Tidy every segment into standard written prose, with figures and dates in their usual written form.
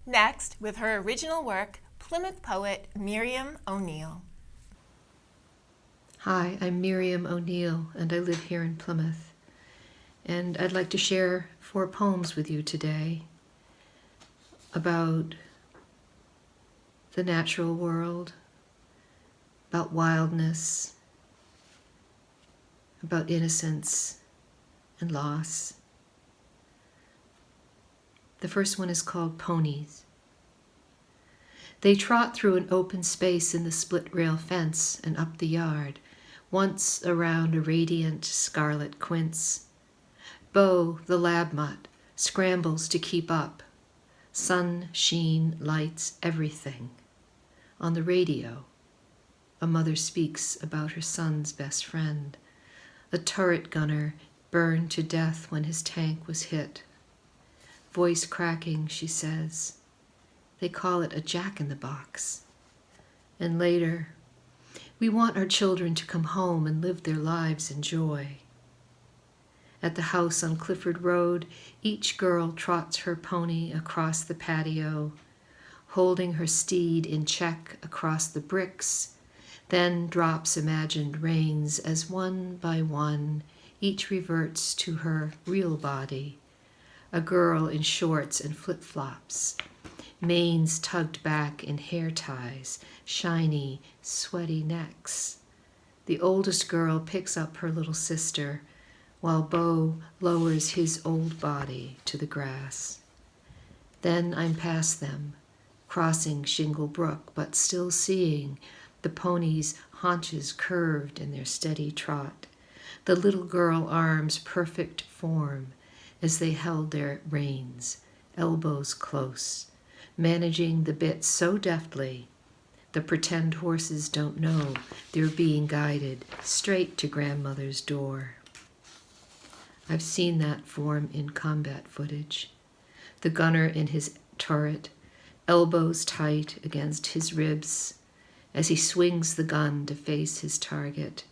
Next, with her original work, Plymouth poet Miriam O'Neal. Hi, I'm Miriam O'Neal, and I live here in Plymouth. And I'd like to share 4 poems with you today about the natural world, about wildness, about innocence and loss. The first one is called Ponies. They trot through an open space in the split-rail fence and up the yard, once around a radiant scarlet quince. Bo, the lab mutt, scrambles to keep up. Sun sheen lights everything. On the radio, a mother speaks about her son's best friend. A turret gunner burned to death when his tank was hit. Voice cracking, she says. They call it a jack-in-the-box. And later, we want our children to come home and live their lives in joy. At the house on Clifford Road, each girl trots her pony across the patio, holding her steed in check across the bricks, then drops imagined reins as one by one each reverts to her real body, a girl in shorts and flip-flops, manes tugged back in hair ties, shiny, sweaty necks. The oldest girl picks up her little sister, while Bo lowers his old body to the grass. Then I'm past them, crossing Shingle Brook, but still seeing the pony's haunches curved in their steady trot, the little girl arms perfect form as they held their reins, elbows close, managing the bit so deftly the pretend horses don't know they're being guided straight to grandmother's door. I've seen that form in combat footage. The gunner in his turret, elbows tight against his ribs, as he swings the gun to face his target.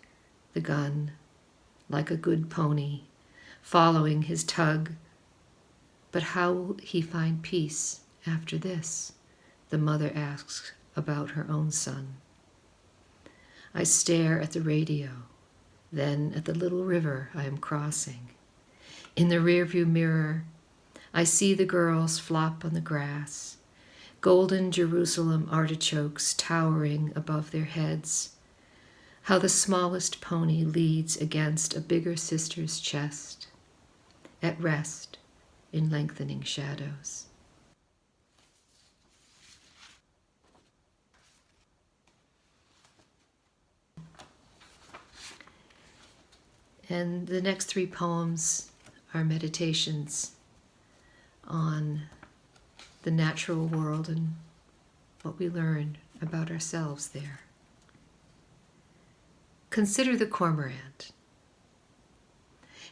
The gun, like a good pony, following his tug. But how will he find peace after this? The mother asks about her own son. I stare at the radio, then at the little river I am crossing. In the rearview mirror, I see the girls flop on the grass, golden Jerusalem artichokes towering above their heads, how the smallest pony leads against a bigger sister's chest, at rest in lengthening shadows. And the next 3 poems are meditations on the natural world and what we learn about ourselves there. Consider the Cormorant.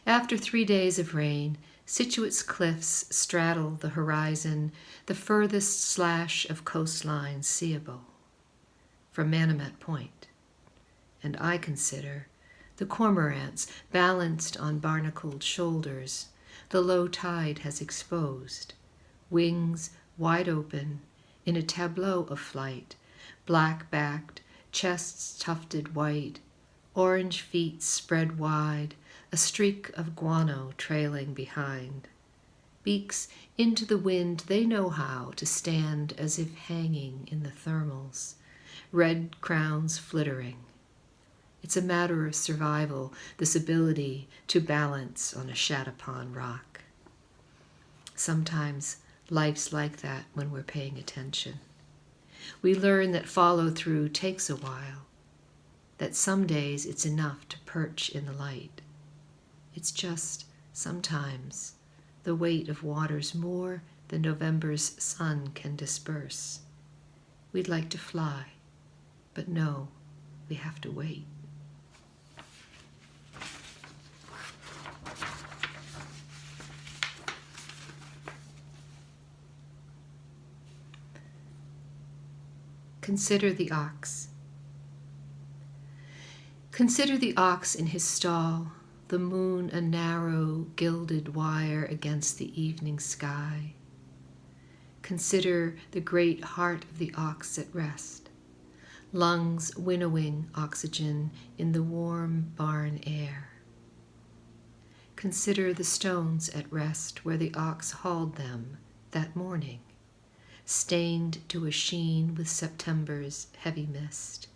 After 3 days of rain, Scituate's cliffs straddle the horizon, the furthest slash of coastline seeable from Manomet Point. And I consider the cormorants balanced on barnacled shoulders, the low tide has exposed, wings wide open in a tableau of flight, black-backed, chests tufted white, orange feet spread wide, a streak of guano trailing behind. Beaks into the wind, they know how to stand as if hanging in the thermals, red crowns flittering. It's a matter of survival, this ability to balance on a shat-upon rock. Sometimes life's like that when we're paying attention. We learn that follow-through takes a while, that some days it's enough to perch in the light. It's just, sometimes, the weight of water's more than November's sun can disperse. We'd like to fly, but no, we have to wait. Consider the ox. Consider the ox in his stall, the moon a narrow, gilded wire against the evening sky. Consider the great heart of the ox at rest, lungs winnowing oxygen in the warm barn air. Consider the stones at rest where the ox hauled them that morning, stained to a sheen with September's heavy mist.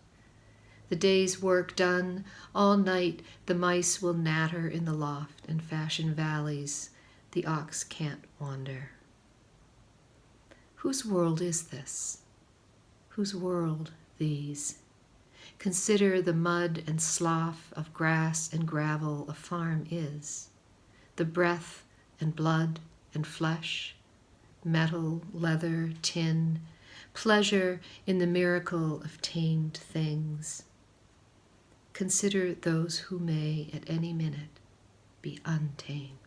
The day's work done, all night the mice will natter in the loft and fashion valleys the ox can't wander. Whose world is this? Whose world these? Consider the mud and slough of grass and gravel a farm is, the breath and blood and flesh, metal, leather, tin, pleasure in the miracle of tamed things. Consider those who may at any minute be untamed.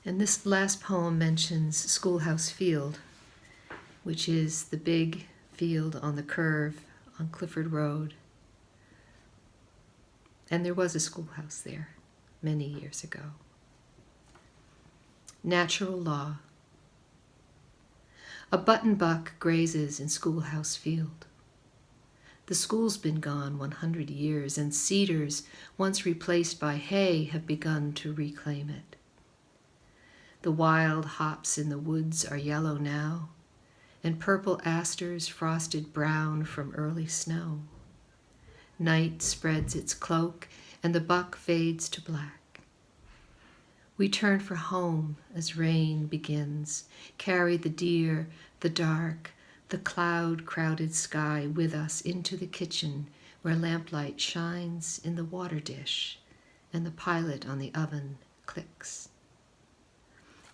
And this last poem mentions Schoolhouse Field, which is the big field on the curve on Clifford Road. And there was a schoolhouse there many years ago. Natural law. A buttonbuck grazes in Schoolhouse Field. The school's been gone 100 years, and cedars, once replaced by hay, have begun to reclaim it. The wild hops in the woods are yellow now, and purple asters frosted brown from early snow. Night spreads its cloak, and the buck fades to black. We turn for home as rain begins, carry the deer, the dark, the cloud-crowded sky with us into the kitchen where lamplight shines in the water dish and the pilot on the oven clicks.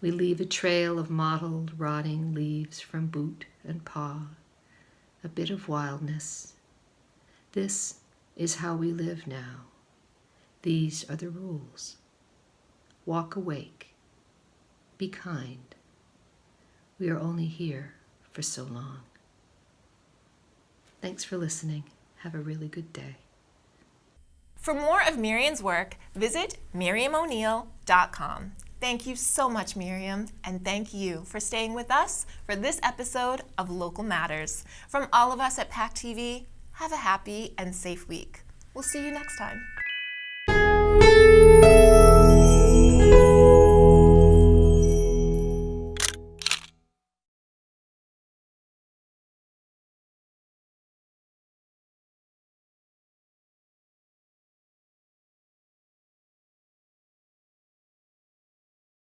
We leave a trail of mottled, rotting leaves from boot and paw, a bit of wildness. This is how we live now. These are the rules. Walk awake. Be kind. We are only here for so long. Thanks for listening. Have a really good day. For more of Miriam's work, visit miriamoneal.com. Thank you so much, Miriam, and thank you for staying with us for this episode of Local Matters. From all of us at PAC TV, have a happy and safe week. We'll see you next time.